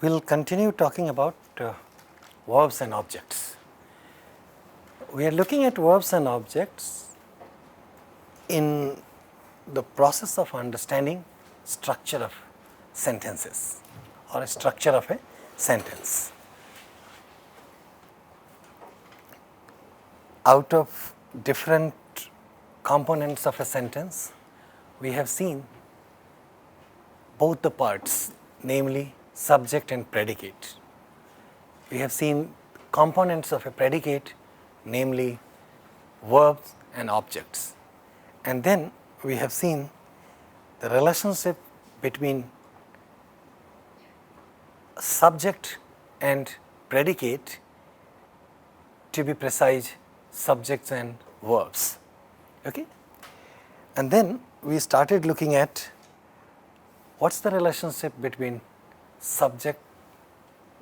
we will continue talking about verbs and objects. We are looking at verbs and objects in the process of understanding structure of sentences or a structure of a sentence. Out of different components of a sentence, we have seen both the parts, namely subject and predicate. We have seen components of a predicate, namely verbs and objects. And then we have seen the relationship between subject and predicate, to be precise, subjects and verbs. Okay? And then we started looking at what's the relationship between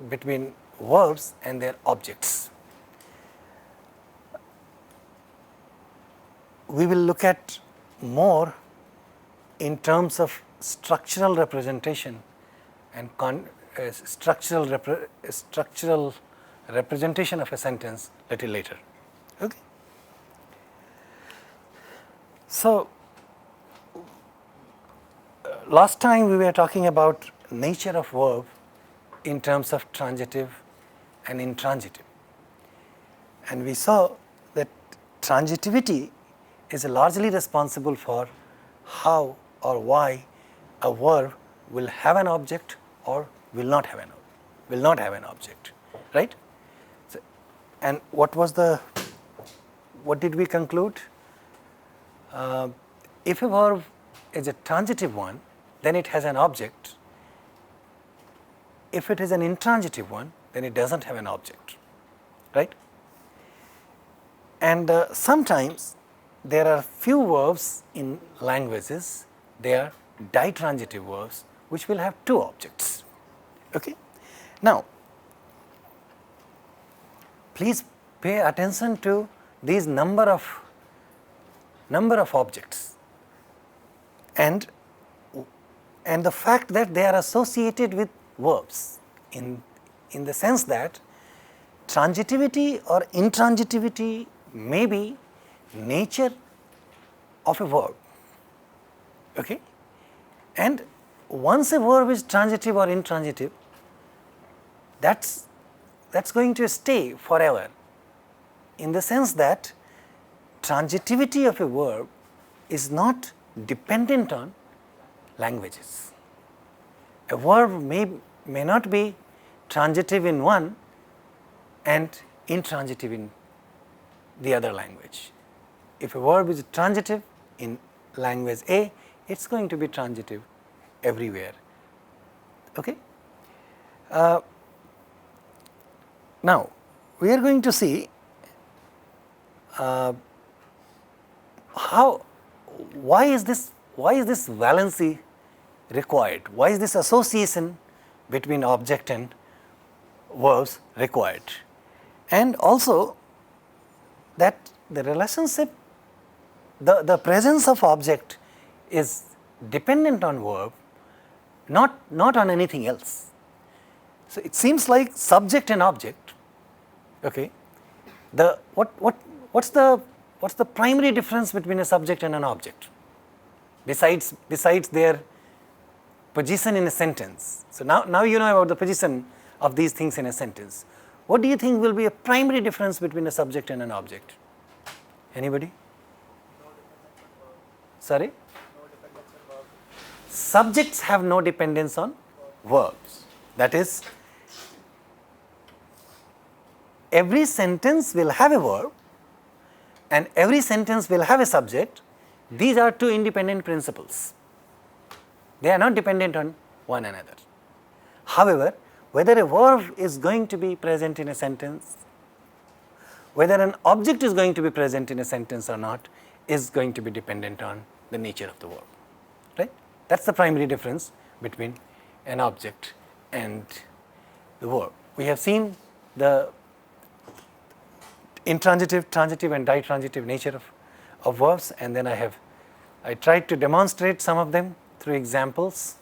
between verbs and their objects. We will look at more in terms of structural representation and structural representation of a sentence little later. Okay. So, last time we were talking about nature of verb in terms of transitive and intransitive, and we saw that transitivity is largely responsible for how or why a verb will have an object or will not have an object, right? So, and what did we conclude? If a verb is a transitive one, then it has an object. If it is an intransitive one, then it doesn't have an object, right? And sometimes there are few verbs in languages, they are ditransitive verbs, which will have two objects. Okay? Now, please pay attention to these number of objects and the fact that they are associated with verbs in the sense that transitivity or intransitivity may be nature of a verb. Okay? And once a verb is transitive or intransitive, that's going to stay forever, in the sense that transitivity of a verb is not dependent on languages. A verb may not be transitive in one and intransitive in the other language. If a verb is transitive in language A, it's going to be transitive everywhere. Okay? Now, we are going to see why is this valency required? Why is this association between object and verbs required? And also that the relationship, the presence of object is dependent on verb, not on anything else. So it seems like subject and object. Okay, what's the primary difference between a subject and an object, besides their position in a sentence? So now you know about the position of these things in a sentence. What do you think will be a primary difference between a subject and an object? Anybody? Sorry? No dependence on verbs. Subjects have no dependence on verbs. That is, every sentence will have a verb and every sentence will have a subject. These are two independent principles. They are not dependent on one another. However, whether a verb is going to be present in a sentence, whether an object is going to be present in a sentence or not, is going to be dependent on the nature of the verb, right? That's the primary difference between an object and the verb. We have seen the intransitive, transitive and ditransitive nature of verbs, and then I tried to demonstrate some of them through examples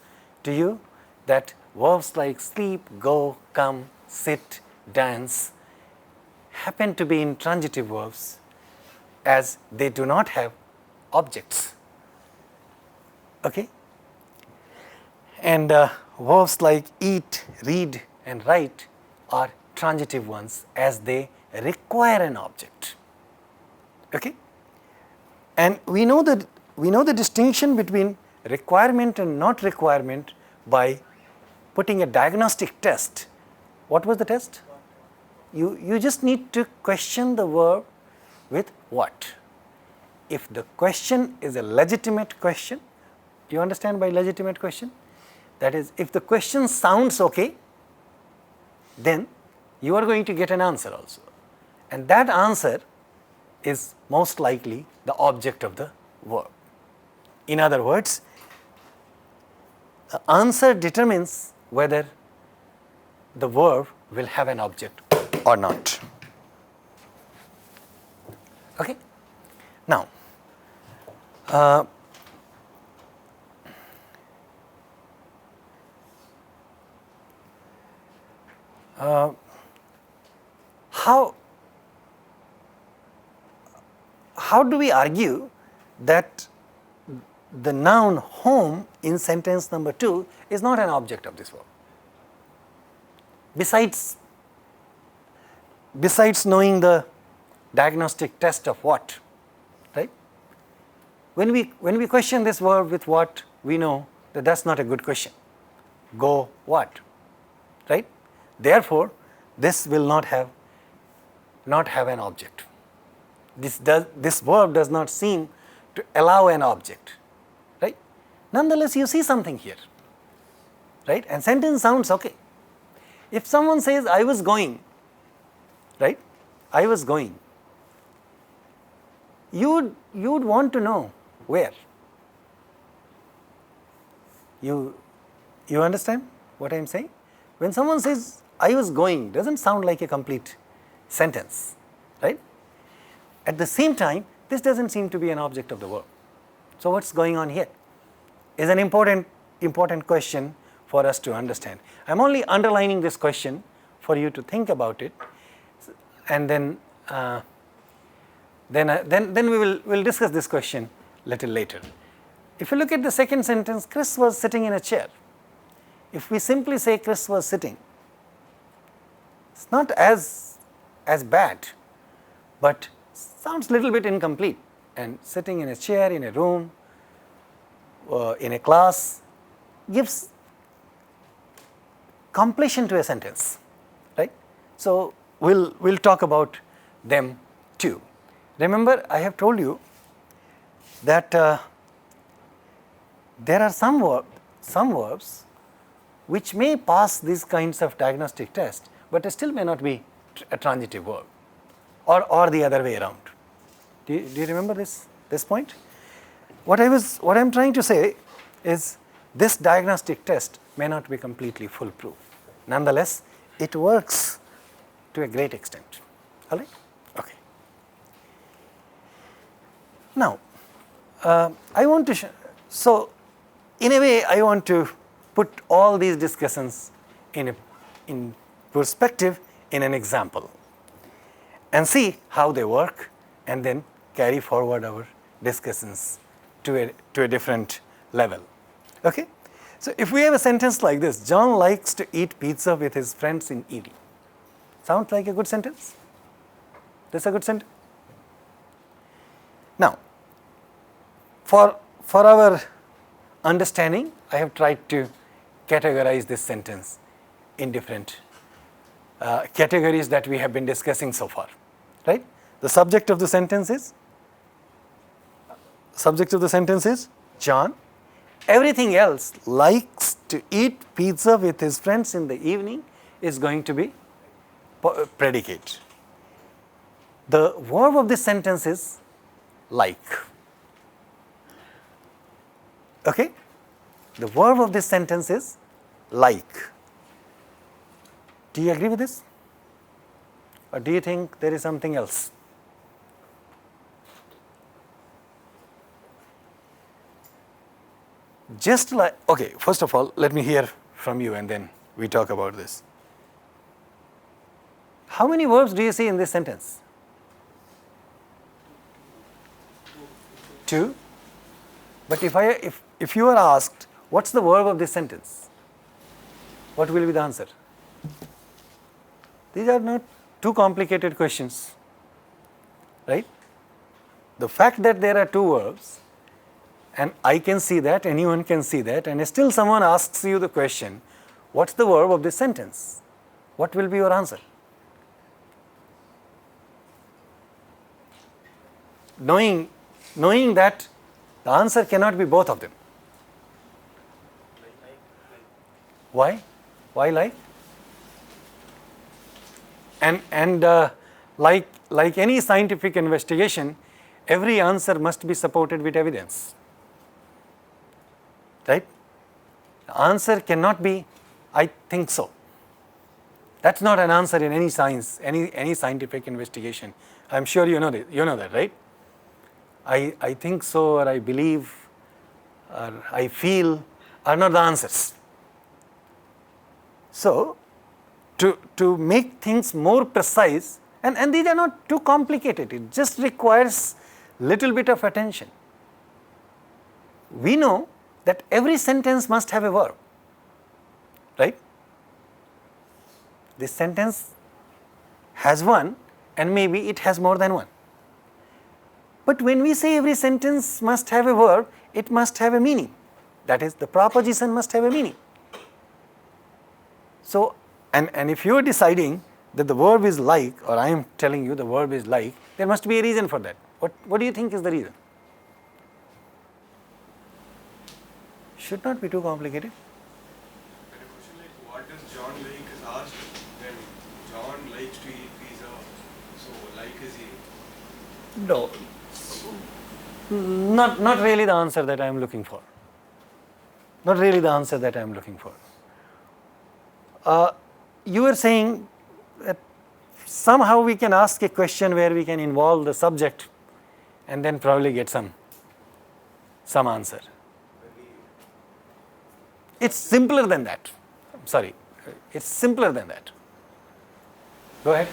to you, that verbs like sleep, go, come, sit, dance happen to be intransitive verbs as they do not have objects. Okay? And verbs like eat, read and write are transitive ones as they require an object. Okay? And we know the distinction between requirement and not requirement by putting a diagnostic test. What was the test? You just need to question the verb with what. If the question is a legitimate question, you understand by legitimate question? That is, if the question sounds okay, then you are going to get an answer also. And that answer is most likely the object of the verb. In other words, the answer determines whether the verb will have an object or not. Okay? Now, how do we argue that the noun home in sentence number 2 is not an object of this verb? Besides knowing the diagnostic test of what, right? When we question this verb with what, we know that that's not a good question. Go what, right? Therefore, this will not have an object. This verb does not seem to allow an object, right? Nonetheless, you see something here, right? And sentence sounds okay. If someone says, I was going, right? I was going. You would want to know where. You understand what I am saying? When someone says, I was going, doesn't sound like a complete sentence, right? At the same time, this doesn't seem to be an object of the verb. So what's going on here is an important question for us to understand. I'm only underlining this question for you to think about it, and then we'll discuss this question a little later. If you look at the second sentence, Chris was sitting in a chair. If we simply say Chris was sitting, it's not as bad, but sounds a little bit incomplete. And sitting in a chair, in a room, in a class, gives completion to a sentence, right? So we'll talk about them too. Remember, I have told you that there are some verbs which may pass these kinds of diagnostic tests, but it still may not be a transitive verb, or the other way around. Do you remember this point? What I'm trying to say is this diagnostic test may not be completely foolproof. Nonetheless, it works to a great extent. All right? Okay. Now, I want to so in a way I want to put all these discussions in perspective in an example and see how they work, and then carry forward our discussions to a different level. Okay? So if we have a sentence like this, John likes to eat pizza with his friends in evening. Sounds like a good sentence? This a good sentence? Now, for our understanding, I have tried to categorize this sentence in different categories that we have been discussing so far, right? The subject of the sentence is John. Everything else, likes to eat pizza with his friends in the evening, is going to be predicate. The verb of this sentence is like. Okay? The verb of this sentence is like. Do you agree with this? Or do you think there is something else? Just like, okay, first of all, let me hear from you and then we talk about this. How many verbs do you see in this sentence? 2. But if you are asked, what's the verb of this sentence? What will be the answer? These are not too complicated questions, right? The fact that there are 2 verbs, and I can see that, anyone can see that, and still someone asks you the question, what's the verb of this sentence? What will be your answer? Knowing that the answer cannot be both of them. Why? Why like? And like any scientific investigation, every answer must be supported with evidence. Right? The answer cannot be, I think so. That's not an answer in any science, any scientific investigation. I'm sure you know that, right? I think so, or I believe, or I feel are not the answers. So, to make things more precise, and these are not too complicated, it just requires little bit of attention. We know that every sentence must have a verb, right? This sentence has one, and maybe it has more than one. But when we say every sentence must have a verb, it must have a meaning. That is, the proposition must have a meaning. So, and if you are deciding that the verb is like, or I am telling you the verb is like, there must be a reason for that. What do you think is the reason? Should not be too complicated. When a question like what does John like is asked, then John likes to eat pizza, so like is he? No, not really the answer that I am looking for. Not really the answer that I am looking for. You were saying that somehow we can ask a question where we can involve the subject and then probably get some answer. It's simpler than that. I'm sorry, it's simpler than that. Go ahead.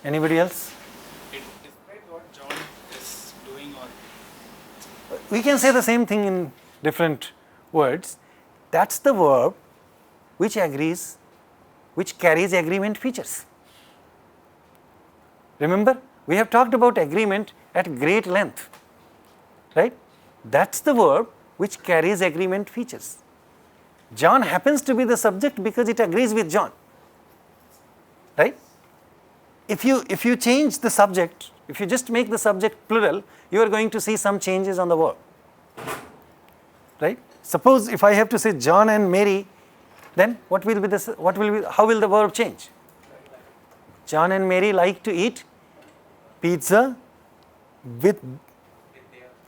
Anybody else? It describes what John is doing, or We can say the same thing in different words. That's the verb which carries agreement features. Remember, we have talked about agreement at great length, right? That's the verb which carries agreement features. John happens to be the subject because it agrees with John, right? If you change the subject, if you just make the subject plural, you are going to see some changes on the verb, right? Suppose if I have to say John and Mary, then how will the verb change? John and Mary like to eat pizza with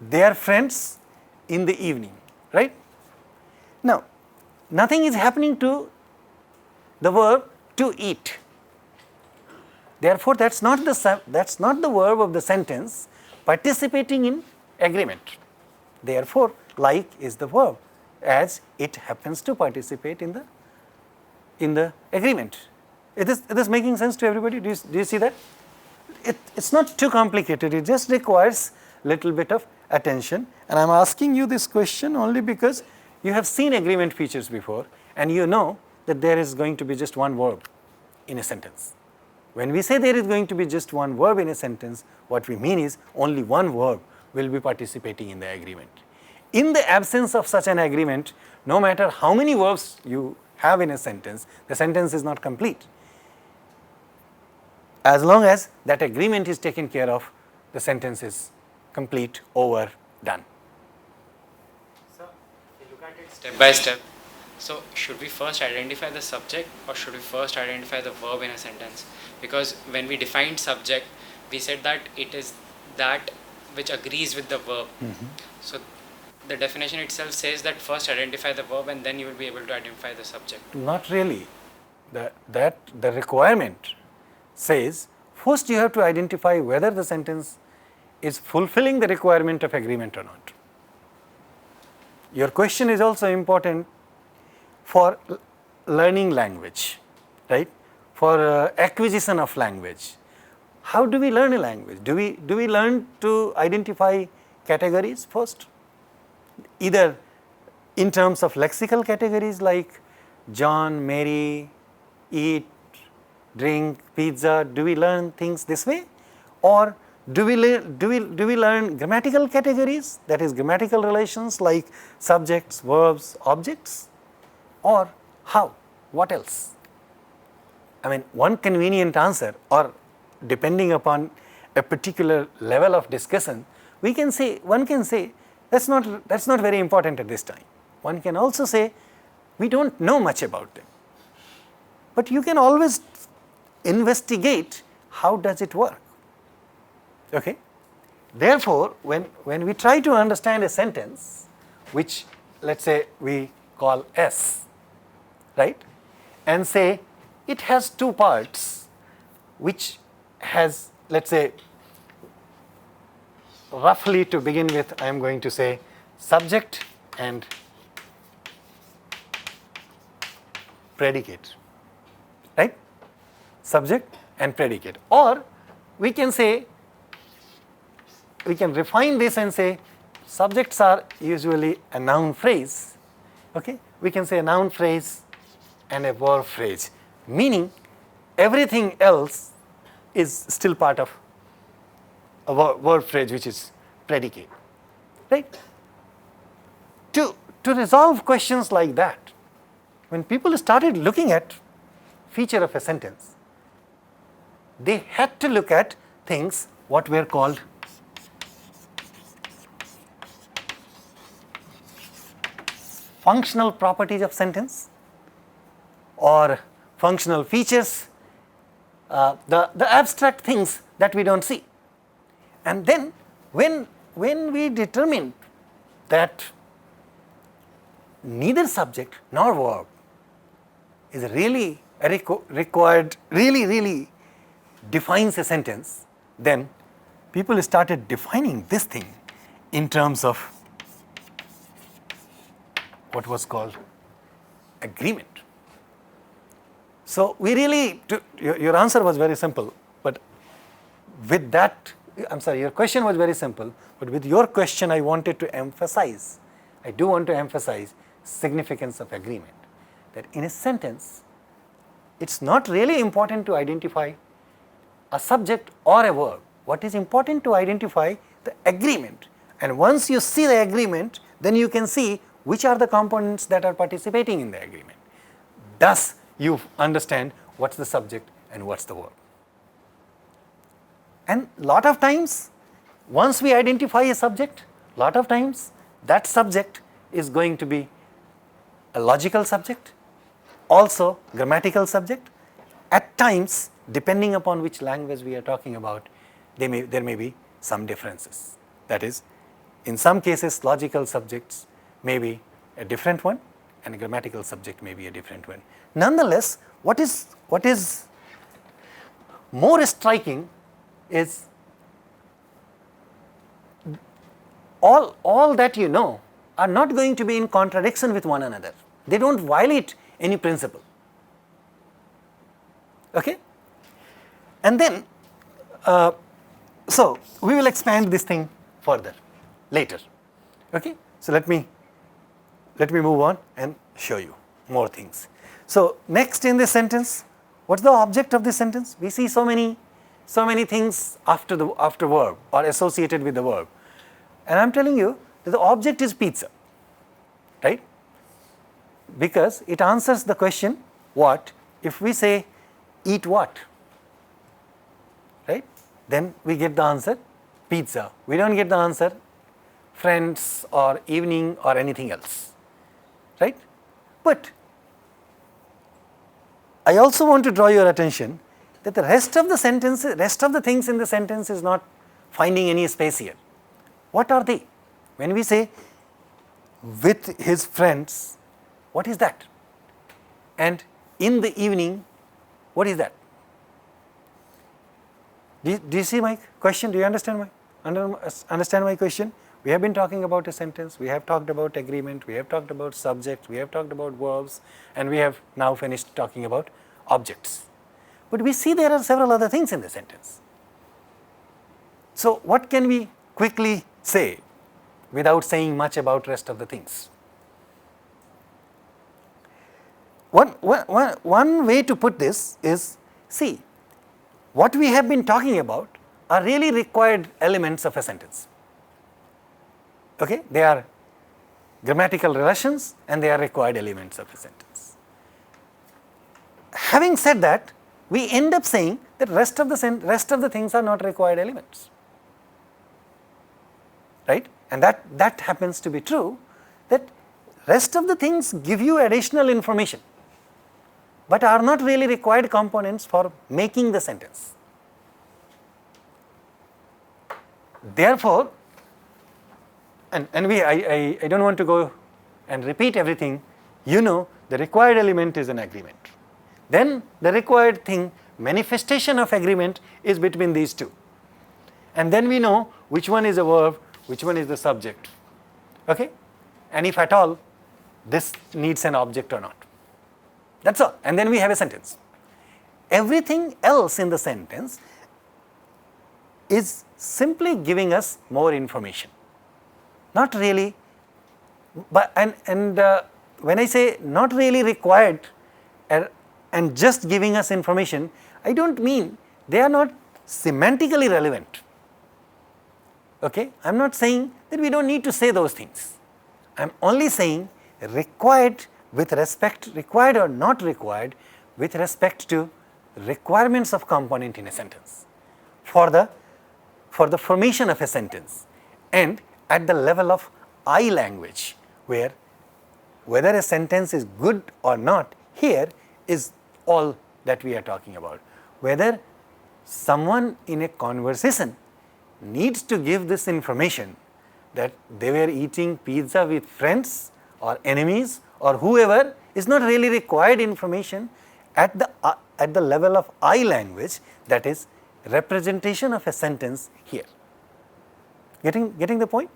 their friends in the evening, right? Now, nothing is happening to the verb to eat. Therefore, that's not the verb of the sentence participating in agreement. Therefore, like is the verb as it happens to participate in the agreement. Is this making sense to everybody? Do you see that? It's not too complicated. It just requires little bit of attention. And I'm asking you this question only because you have seen agreement features before and you know that there is going to be just one verb in a sentence. When we say there is going to be just one verb in a sentence, what we mean is only one verb will be participating in the agreement. In the absence of such an agreement, no matter how many verbs you have in a sentence, the sentence is not complete. As long as that agreement is taken care of, the sentence is complete, over, done. so if you look at it step by step, so should we first identify the subject or should we first identify the verb in a sentence? Because when we defined subject, we said that it is that which agrees with the verb. So the definition itself says that first identify the verb and then you will be able to identify the subject. Not really. The requirement says first you have to identify whether the sentence is fulfilling the requirement of agreement or not. Your question is also important for learning language, right? For acquisition of language. How do we learn a language? Do we learn to identify categories first? Either in terms of lexical categories like John, Mary, eat, drink, pizza, do we learn things this way? Or do we learn grammatical categories, that is grammatical relations like subjects, verbs, objects? Or how? What else? I mean, one convenient answer, or depending upon a particular level of discussion, one can say that's not very important at this time. One can also say we don't know much about them. But you can always investigate how does it work. Okay? Therefore, when we try to understand a sentence, which let's say we call S, right, and say it has two parts, which has, let's say, roughly to begin with, I am going to say subject and predicate, right? Subject and predicate. Or we can say, we can refine this and say subjects are usually a noun phrase. Okay? We can say a noun phrase and a verb phrase, meaning everything else is still part of a verb phrase, which is predicate, right? To resolve questions like that, when people started looking at feature of a sentence, they had to look at things what were called functional properties of sentence or functional features, the abstract things that we don't see. And then when we determined that neither subject nor verb is really required, really defines a sentence, then people started defining this thing in terms of what was called agreement. So we really, your answer was very simple, but with that, I'm sorry, your question was very simple, but with your question I wanted to emphasize, I do want to emphasize significance of agreement. That in a sentence, it's not really important to identify a subject or a verb. What is important to identify the agreement, and once you see the agreement, then you can see which are the components that are participating in the agreement. Thus, you understand what's the subject and what's the verb. And lot of times, once we identify a subject, lot of times that subject is going to be a logical subject, also grammatical subject. At times, depending upon which language we are talking about, there may be some differences. That is, in some cases, logical subjects may be a different one, and a grammatical subject may be a different one. Nonetheless, what is more striking is all that you know are not going to be in contradiction with one another. They don't violate any principle. Okay? And then, so we will expand this thing further later. Okay? So let me move on and show you more things. So next in this sentence, what's the object of this sentence? We see so many things after verb or associated with the verb. And I'm telling you that the object is pizza, right? Because it answers the question, what? If we say, eat what? Right? Then we get the answer, pizza. We don't get the answer, friends or evening or anything else, right? But I also want to draw your attention that the rest of the things in the sentence is not finding any space here. What are they? When we say with his friends, what is that? And in the evening, what is that? Do you see my question? Do you understand my question? We have been talking about a sentence, we have talked about agreement, we have talked about subject, we have talked about verbs, and we have now finished talking about objects. But we see there are several other things in the sentence. So what can we quickly say without saying much about rest of the things? One way to put this is, see, what we have been talking about are really required elements of a sentence. Okay? They are grammatical relations and they are required elements of a sentence. Having said that, we end up saying that rest of the things are not required elements. Right? And that happens to be true, that rest of the things give you additional information, but are not really required components for making the sentence. Therefore, I don't want to go and repeat everything, the required element is an agreement. Then the required thing, manifestation of agreement, is between these two. And then we know which one is a verb, which one is the subject. Okay? And if at all, this needs an object or not. That's all. And then we have a sentence. Everything else in the sentence is simply giving us more information. Not really, but when I say not really required and just giving us information, I don't mean they are not semantically relevant. Okay? I am not saying that we don't need to say those things. I am only saying required or not required with respect to requirements of component in a sentence for the formation of a sentence, and at the level of I language, where whether a sentence is good or not here is all that we are talking about. Whether someone in a conversation needs to give this information that they were eating pizza with friends or enemies or whoever is not really required information at the level of I language, that is representation of a sentence here. Getting the point?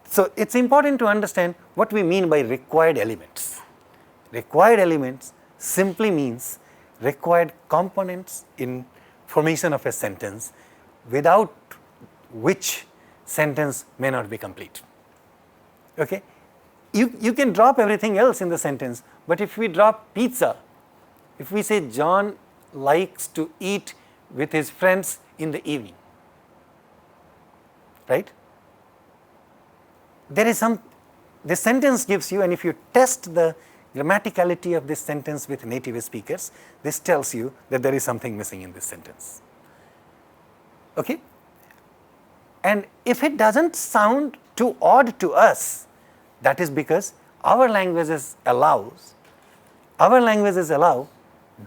So it's important to understand what we mean by required elements. Required elements simply means required components in formation of a sentence, without which sentence may not be complete. Okay? You can drop everything else in the sentence, but if we drop pizza, if we say John likes to eat with his friends in the evening, right? This sentence gives you, and if you test the grammaticality of this sentence with native speakers, this tells you that there is something missing in this sentence. Okay? And if it doesn't sound too odd to us, that is because our languages allow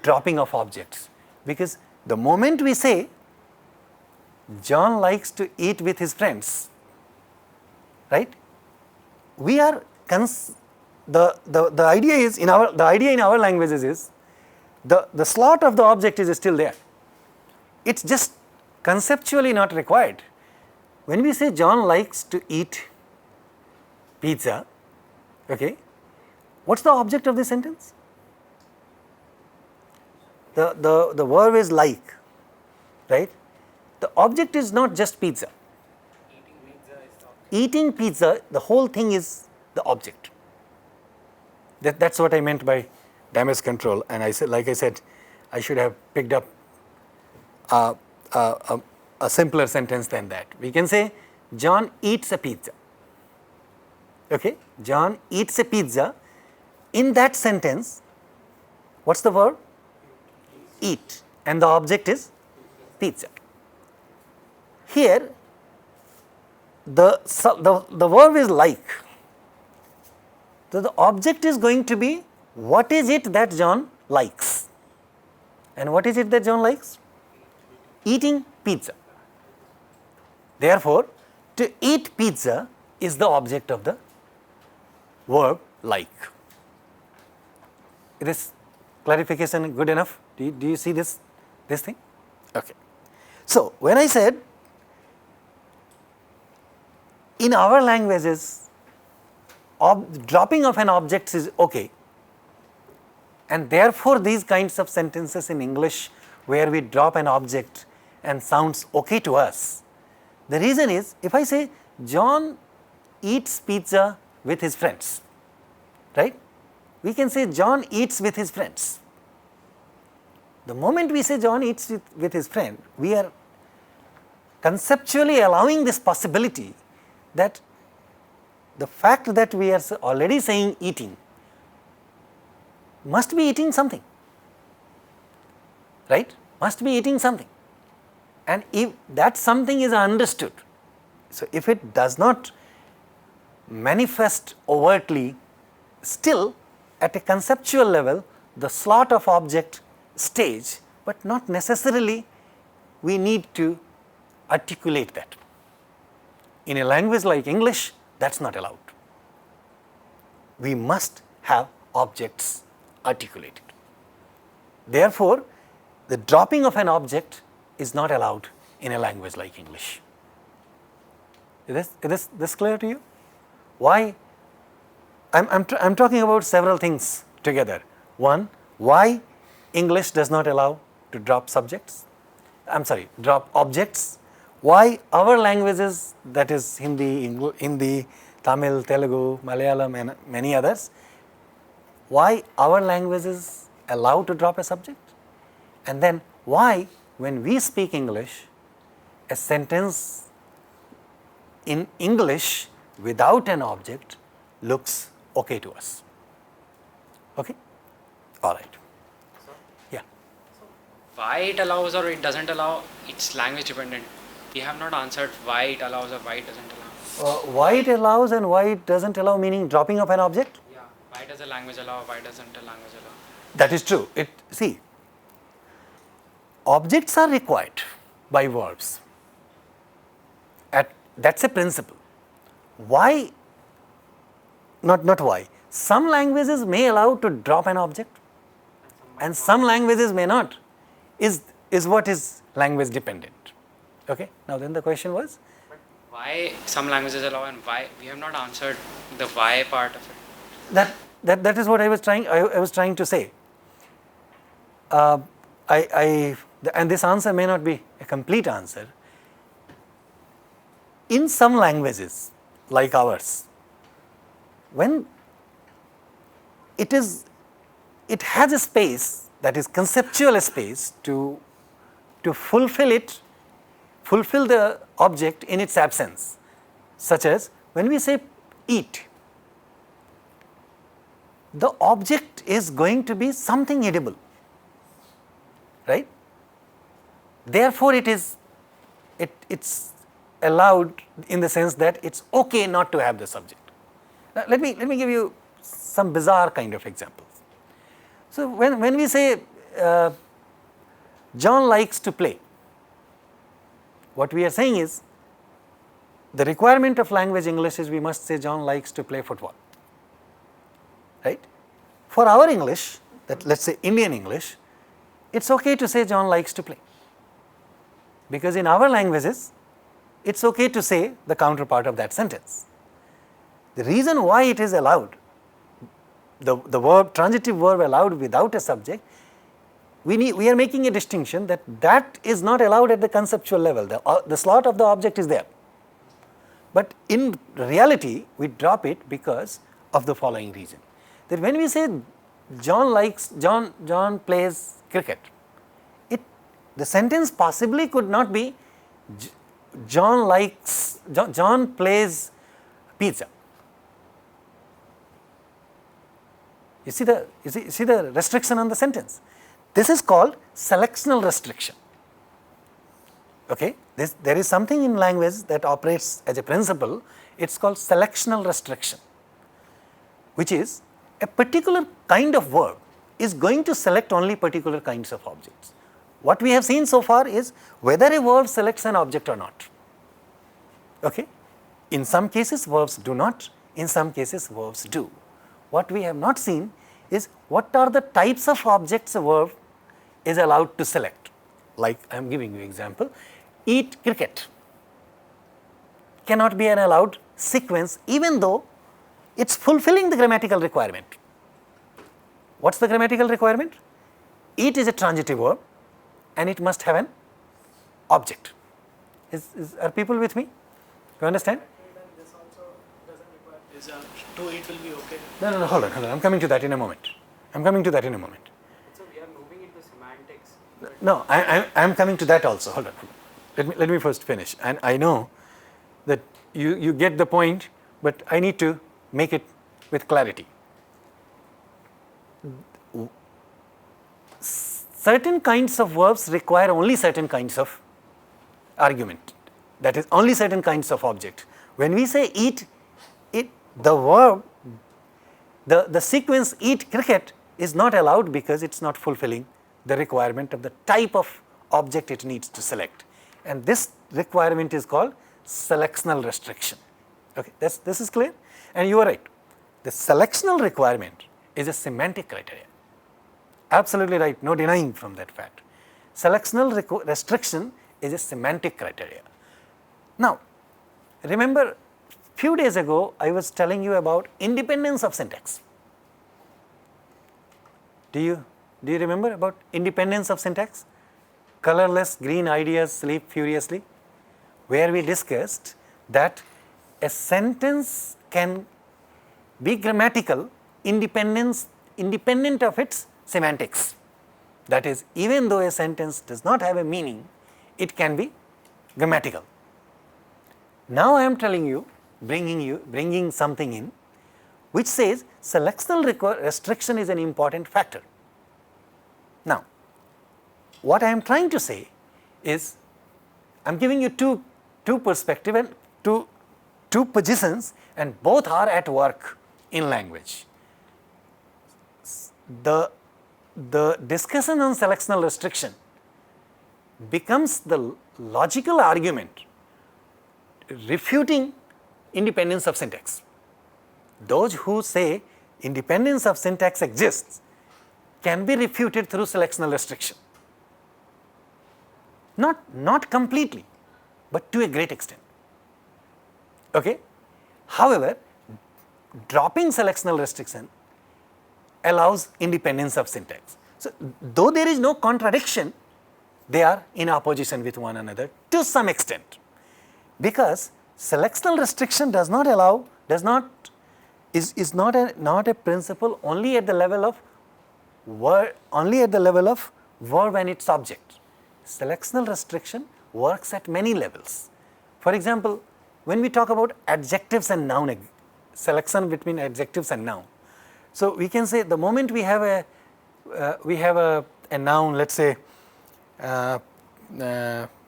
dropping of objects. Because the moment we say John likes to eat with his friends, right? We are the idea in our languages is the slot of the object is still there. It's just conceptually not required. When we say John likes to eat pizza, okay, what's the object of this sentence? The verb is like, right? The object is not just pizza. Eating pizza, the whole thing is the object. That's what I meant by damage control. And I said, like I said, I should have picked up a simpler sentence than that. We can say John eats a pizza. Okay, John eats a pizza. In that sentence, what's the verb? Eat, and the object is pizza. Here, the verb is like. So the object is going to be what is it that John likes, and what is it that John likes? Eating pizza. Therefore, to eat pizza is the object of the verb like. Is this clarification good enough? Do you see this thing? Okay. So when I said in our languages, dropping of an object is okay, and therefore these kinds of sentences in English where we drop an object and sounds okay to us. The reason is, if I say John eats pizza with his friends, right? We can say John eats with his friends. The moment we say John eats with his friend, we are conceptually allowing this possibility that the fact that we are already saying eating must be eating something, right? Must be eating something. And if that something is understood, so if it does not manifest overtly, still at a conceptual level, the slot of object stage, but not necessarily we need to articulate that. In a language like English, that's not allowed. We must have objects articulated. Therefore, the dropping of an object is not allowed in a language like English. Is this clear to you? Why? I'm talking about several things together. One, why English does not allow to drop subjects, drop objects. Why our languages, that is Hindi, Tamil, Telugu, Malayalam and many others, why our languages allow to drop a subject? And then why, when we speak English, a sentence in English without an object looks okay to us. Okay? All right. Yeah. Why it allows or it doesn't allow, it's language dependent. We have not answered why it allows or why it doesn't allow. Why it allows and why it doesn't allow, meaning dropping of an object? Yeah. Why does a language allow, why doesn't a language allow? That is true. See, objects are required by verbs. That's a principle. Why? Not why. Some languages may allow to drop an object and some languages may not, is what is language dependent. Okay? Now then the question was? But why some languages allow and why? We have not answered the why part of it. That is what I was trying to say. And this answer may not be a complete answer. In some languages like ours, when it has a space, that is conceptual space to fulfill the object in its absence, such as when we say eat, the object is going to be something edible, right? Therefore, it's allowed in the sense that it's okay not to have the subject. Now, let me give you some bizarre kind of examples. So, when we say John likes to play, what we are saying is the requirement of language English is we must say John likes to play football, right? For our English, that let's say Indian English, it's okay to say John likes to play, because in our languages it's okay to say the counterpart of that sentence. The reason why it is allowed, the verb, transitive verb allowed without a subject, we are making a distinction that is not allowed at the conceptual level. The slot of the object is there. But in reality, we drop it because of the following reason. That when we say John plays cricket, the sentence possibly could not be John plays pizza. You see the restriction on the sentence. This is called selectional restriction. Okay, there is something in language that operates as a principle. It's called selectional restriction, which is a particular kind of verb is going to select only particular kinds of objects. What we have seen so far is whether a verb selects an object or not. Okay, in some cases verbs do not, in some cases verbs do. What we have not seen is what are the types of objects a verb is allowed to select. Like I am giving you example, eat cricket cannot be an allowed sequence even though it's fulfilling the grammatical requirement. What's the grammatical requirement? It is a transitive verb and it must have an object. Are people with me? You understand? This also doesn't require this. To it will be okay. No, hold on. I'm coming to that in a moment. So we are moving into semantics. No, I'm coming to that also. Hold on. Let me first finish. And I know that you get the point, but I need to make it with clarity. Certain kinds of verbs require only certain kinds of argument. That is, only certain kinds of object. When we say eat, the verb, the sequence eat cricket is not allowed because it's not fulfilling the requirement of the type of object it needs to select. And this requirement is called selectional restriction. Okay, this is clear? And you are right. The selectional requirement is a semantic criteria. Absolutely right, no denying from that fact. Selectional restriction is a semantic criteria. Now, remember, few days ago I was telling you about independence of syntax. Do you remember about independence of syntax? Colorless green ideas sleep furiously, where we discussed that a sentence can be grammatical independent of its semantics. That is, even though a sentence does not have a meaning, it can be grammatical. Now I am telling you, bringing something in, which says selectional restriction is an important factor. Now, what I am trying to say is, I am giving you two perspectives and two positions, and both are at work in language. The discussion on selectional restriction becomes the logical argument refuting independence of syntax. Those who say independence of syntax exists can be refuted through selectional restriction. Not completely, but to a great extent. Okay? However, dropping selectional restriction allows independence of syntax. So, though there is no contradiction, they are in opposition with one another to some extent, because selectional restriction is not a principle only at the level of verb and its object. Selectional restriction works at many levels. For example, when we talk about adjectives and noun, selection between adjectives and noun. So we can say the moment we have a noun, let's say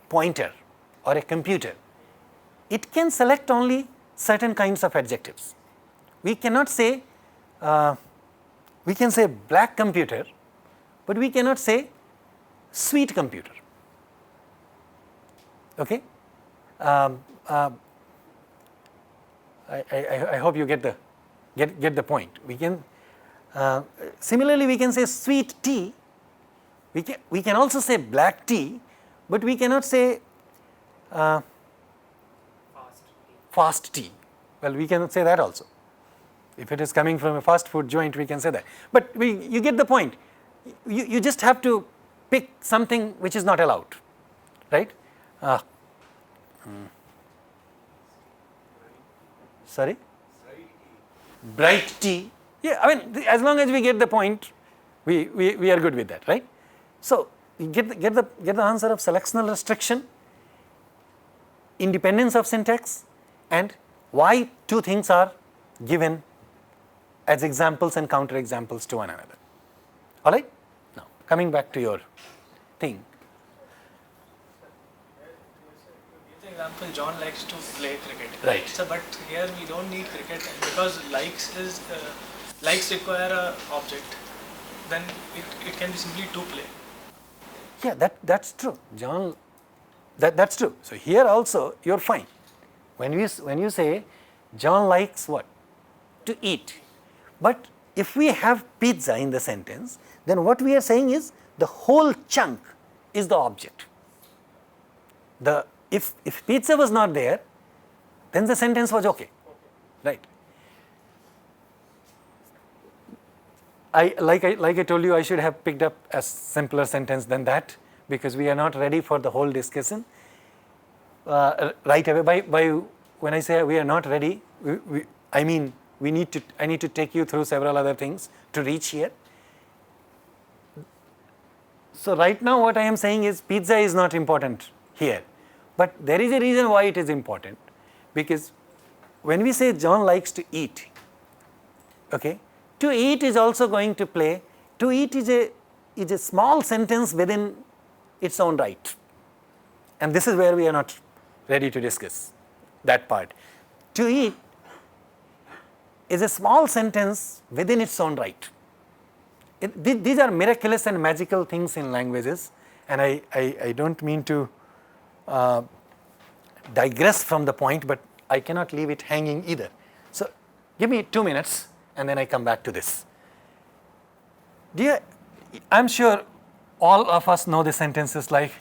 pointer or a computer, it can select only certain kinds of adjectives. We cannot say we can say black computer, but we cannot say sweet computer. Okay? I hope you get the point. We can similarly we can say sweet tea. We can also say black tea, but we cannot say fast tea. Well, we cannot say that also. If it is coming from a fast food joint, we can say that. But you get the point. You just have to pick something which is not allowed, right? Sorry? Bright tea. Yeah, I mean, as long as we get the point, we are good with that, right? So, you get the answer of selectional restriction, independence of syntax, and why two things are given as examples and counterexamples to one another. All right? Now, coming back to your thing. For example, John likes to play cricket. Right. So, but here we don't need cricket because likes require a object. Then it can be simply to play. Yeah, that's true, John. That's true. So here also you're fine. When you say John likes what? To eat. But if we have pizza in the sentence, then what we are saying is the whole chunk is the object. If pizza was not there, then the sentence was okay. right? Like I told you, I should have picked up a simpler sentence than that, because we are not ready for the whole discussion right away. When I say we are not ready, I mean I need to take you through several other things to reach here. So right now what I am saying is pizza is not important here, but there is a reason why it is important, because when we say John likes to eat, okay, to eat is also going to play. To eat is a small sentence within its own right, and this is where we are not ready to discuss that part. To eat is a small sentence within its own right. These are miraculous and magical things in languages, and I don't mean to digress from the point, but I cannot leave it hanging either. So give me 2 minutes and then I come back to this. I'm sure all of us know the sentences like,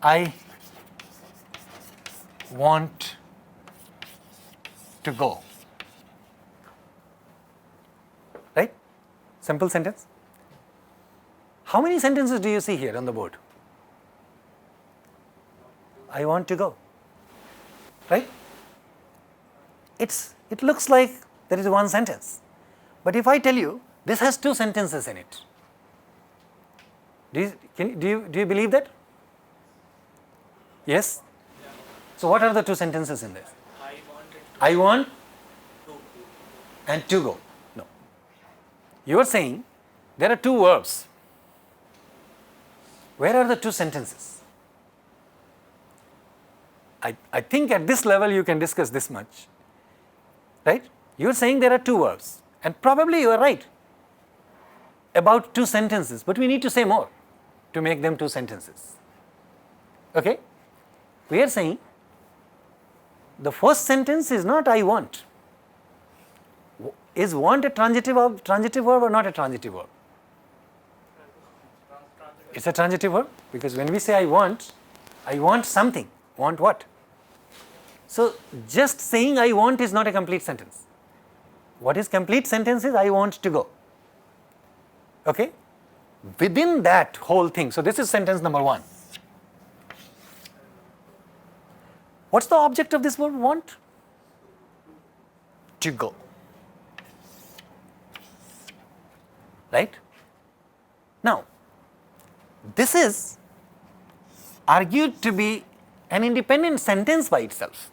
I want to go. Right? Simple sentence. How many sentences do you see here on the board? I want to go. Right? It looks like there is one sentence. But if I tell you this has 2 sentences in it, do you believe that? Yes? Yeah. So what are the 2 sentences in this? I I want to and to go. No. You are saying there are 2 verbs. Where are the 2 sentences? I think at this level you can discuss this much. Right? You are saying there are 2 verbs, and probably you are right about 2 sentences, but we need to say more to make them 2 sentences. Okay? We are saying the first sentence is not I want. Is want a transitive verb or not a transitive verb? It's a transitive verb, because when we say I want something. Want what? So just saying I want is not a complete sentence. What is complete sentence is I want to go. Okay? Within that whole thing, so this is sentence number 1. What's the object of this verb want? To go. Right? Now, this is argued to be an independent sentence by itself.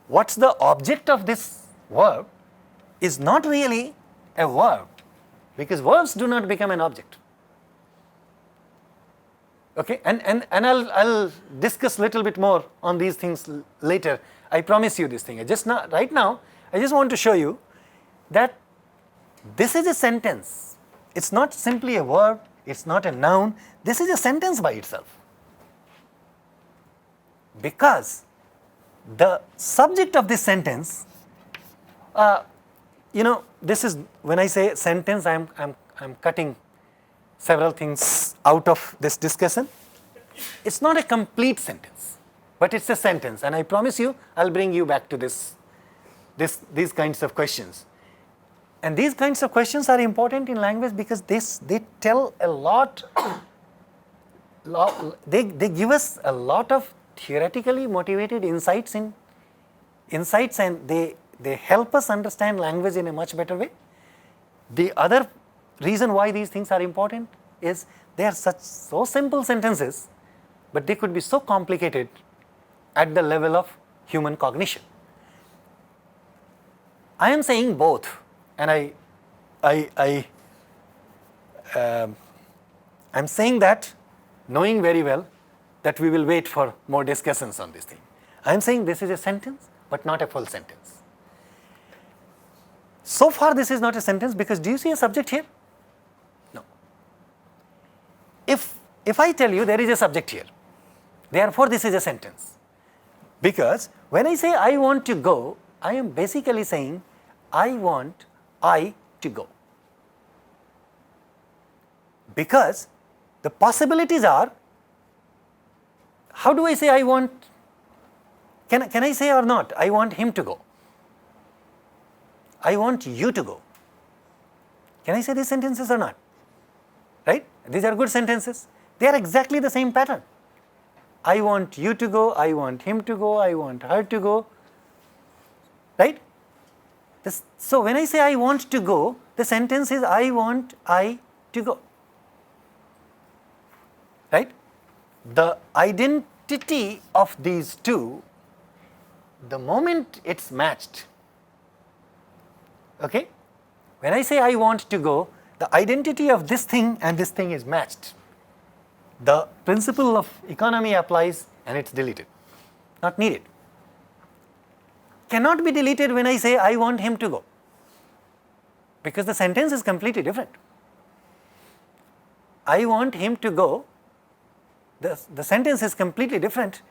What's the object of this verb is not really a verb, because verbs do not become an object. Okay, and I'll discuss little bit more on these things later. I promise you this thing. Right now, I just want to show you that this is a sentence. It's not simply a verb, it's not a noun, this is a sentence by itself. Because the subject of this sentence, this is, when I say sentence, I'm cutting several things out of this discussion. It's not a complete sentence, but it's a sentence, and I promise you, I'll bring you back to these kinds of questions. And these kinds of questions are important in language because they tell a lot, they give us a lot of theoretically motivated insights, and they help us understand language in a much better way. The other reason why these things are important is they are so simple sentences, but they could be so complicated at the level of human cognition. I am saying both, and I'm saying that knowing very well that we will wait for more discussions on this thing. I am saying this is a sentence, but not a full sentence. So far this is not a sentence, because do you see a subject here? No. If I tell you there is a subject here, therefore this is a sentence. Because when I say I want to go, I am basically saying I want I to go. Because the possibilities are, how do I say I want? Can I say or not? I want him to go. I want you to go. Can I say these sentences or not? Right? These are good sentences. They are exactly the same pattern. I want you to go, I want him to go, I want her to go. Right? So when I say I want to go, the sentence is I want I to go. Right? The identity of these two, the moment it's matched, okay? When I say I want to go, the identity of this thing and this thing is matched. The principle of economy applies and it's deleted, not needed. Cannot be deleted when I say I want him to go, because the sentence is completely different. I want him to go, the sentence is completely different.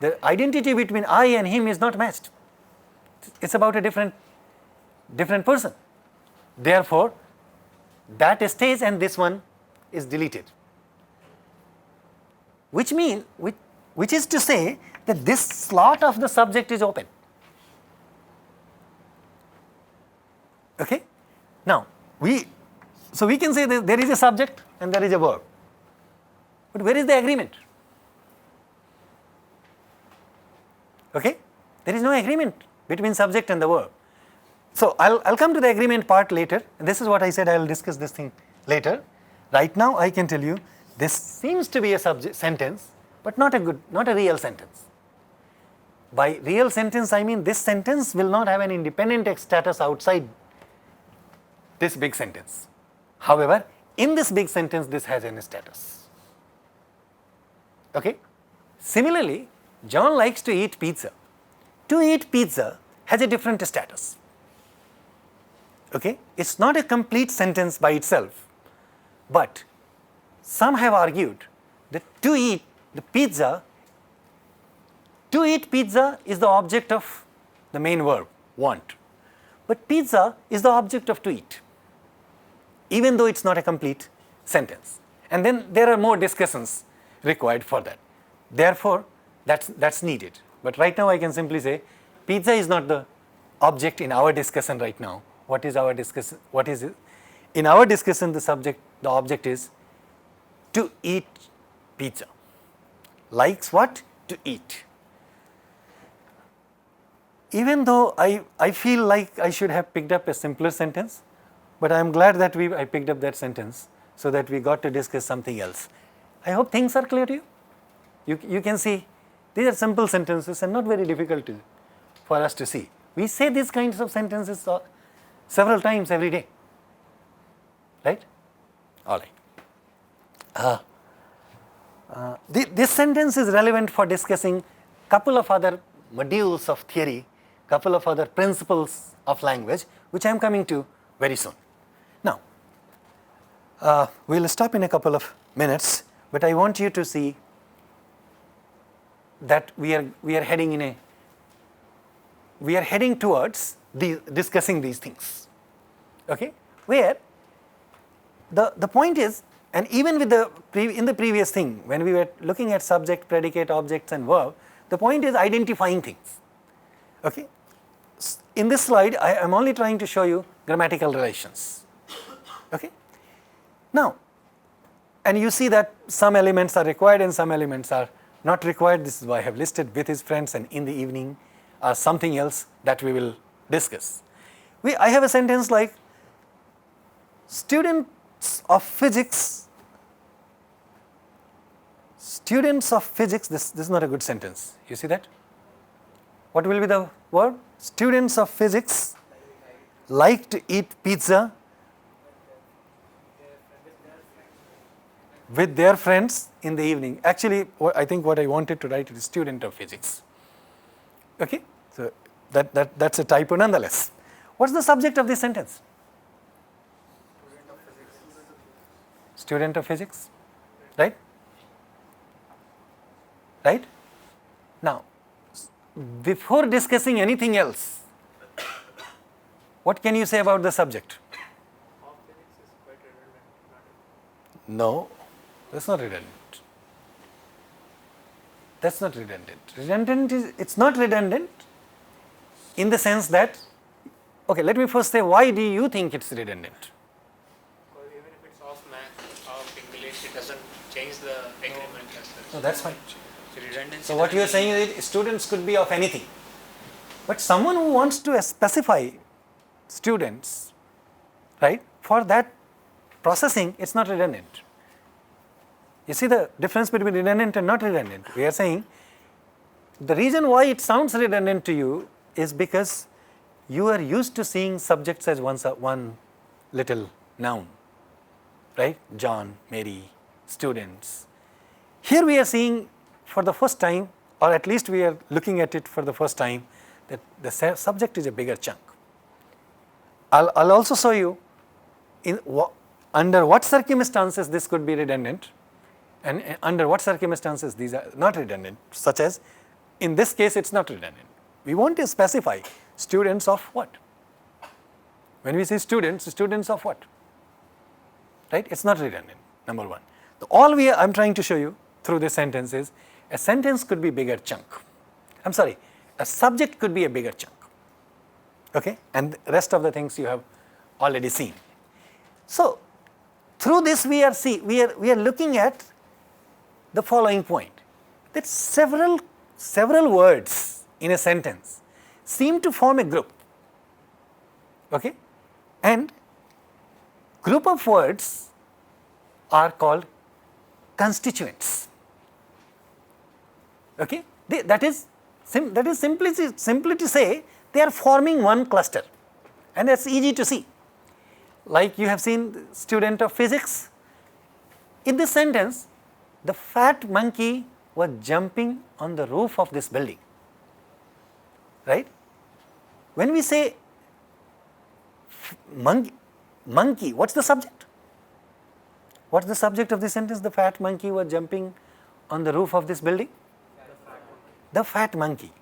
The identity between I and him is not matched. It's about a different person. Therefore, that stays and this one is deleted. Which is to say that this slot of the subject is open. Okay? Now, we can say that there is a subject and there is a verb. But where is the agreement? Okay? There is no agreement between subject and the verb. So I'll come to the agreement part later. This is what I said, I will discuss this thing later. Right now I can tell you this seems to be a sentence, but not a real sentence. By real sentence I mean this sentence will not have an independent status outside this big sentence. However, in this big sentence this has a status. Okay? Similarly, John likes to eat pizza. To eat pizza has a different status. Okay? It's not a complete sentence by itself, but some have argued that to eat pizza is the object of the main verb, want. But pizza is the object of to eat, even though it's not a complete sentence. And then there are more discussions required for that. Therefore, that's needed. But right now I can simply say pizza is not the object in our discussion right now. What is our discussion? What is it? In our discussion, the object is to eat pizza. Likes what? To eat. Even though I feel like I should have picked up a simpler sentence, but I am glad that I picked up that sentence so that we got to discuss something else. I hope things are clear to you. You can see these are simple sentences and not very difficult for us to see. We say these kinds of sentences several times every day, right? All right. This sentence is relevant for discussing couple of other modules of theory, couple of other principles of language, which I am coming to very soon. Now, we will stop in a couple of minutes, but I want you to see that we are heading towards discussing these things. Okay, where the point is, and even with in the previous thing when we were looking at subject, predicate, objects, and verb, the point is identifying things. Okay, in this slide I am only trying to show you grammatical relations. Okay, now, and you see that some elements are required and some elements are not required. This is why I have listed with his friends and in the evening, something else that we will discuss. I have a sentence like students of physics, this is not a good sentence. You see that? What will be the word? Students of physics like to eat pizza with their friends in the evening. Actually, I think what I wanted to write is student of physics. Okay, so that's a typo nonetheless. What's the subject of this sentence? Student of physics, right? Right? Now, before discussing anything else, what can you say about the subject? No, that's not redundant. That's not redundant. It's not redundant in the sense that Okay, let me first say, why do you think it's redundant? Because even if it's of math, of English, it doesn't change the agreement as such. No, that's fine. So redundancy. So what you are saying is that students could be of anything. But someone who wants to specify students, right, for that processing, it's not redundant. You see the difference between redundant and not redundant. We are saying the reason why it sounds redundant to you is because you are used to seeing subjects as one little noun, right? John, Mary, students. Here we are seeing for the first time, or at least we are looking at it for the first time, that the subject is a bigger chunk. I'll also show you under what circumstances this could be redundant, and under what circumstances these are not redundant, such as in this case it's not redundant. We want to specify students of what? When we say students, students of what? Right? It's not redundant, number one. I'm trying to show you through this sentence is, a sentence could be bigger chunk. I'm sorry, a subject could be a bigger chunk. Okay? And the rest of the things you have already seen. So, through this we are looking at the following point, that several words in a sentence seem to form a group. Okay? And group of words are called constituents. Okay? That is simply to say they are forming one cluster, and that's easy to see. Like you have seen the student of physics. In this sentence, the fat monkey was jumping on the roof of this building, right? When we say monkey, what's the subject? What's the subject of this sentence? The fat monkey was jumping on the roof of this building? The fat monkey.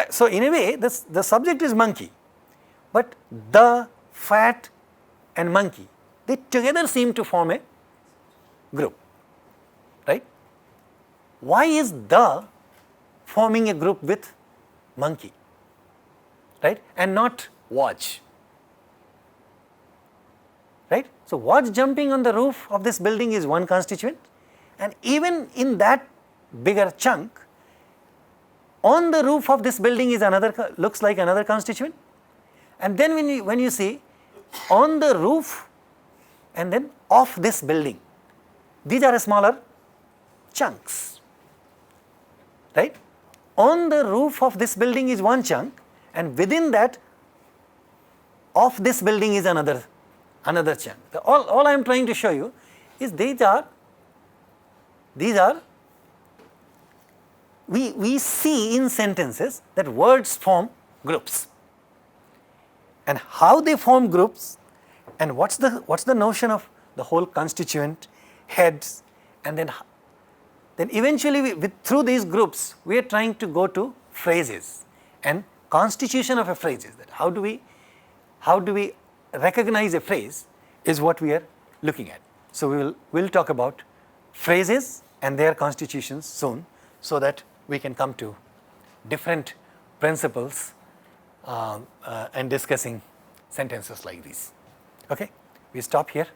So in a way, the subject is monkey, but the, fat and monkey, they together seem to form a group, right? Why is the forming a group with monkey, right, and not was, right? So was jumping on the roof of this building is one constituent, and even in that bigger chunk, on the roof of this building is another, looks like another constituent. And then when you see on the roof and then of this building, these are smaller chunks, right? On the roof of this building is one chunk, and within that of this building is another chunk. All I am trying to show you is these are we see in sentences that words form groups. And how they form groups, and what's the notion of the whole constituent, heads, and then eventually through these groups we are trying to go to phrases and constitution of a phrase. Is that how do we recognize a phrase is what we are looking at. So we'll talk about phrases and their constitutions soon, so that we can come to different principles and discussing sentences like these. Okay, we stop here.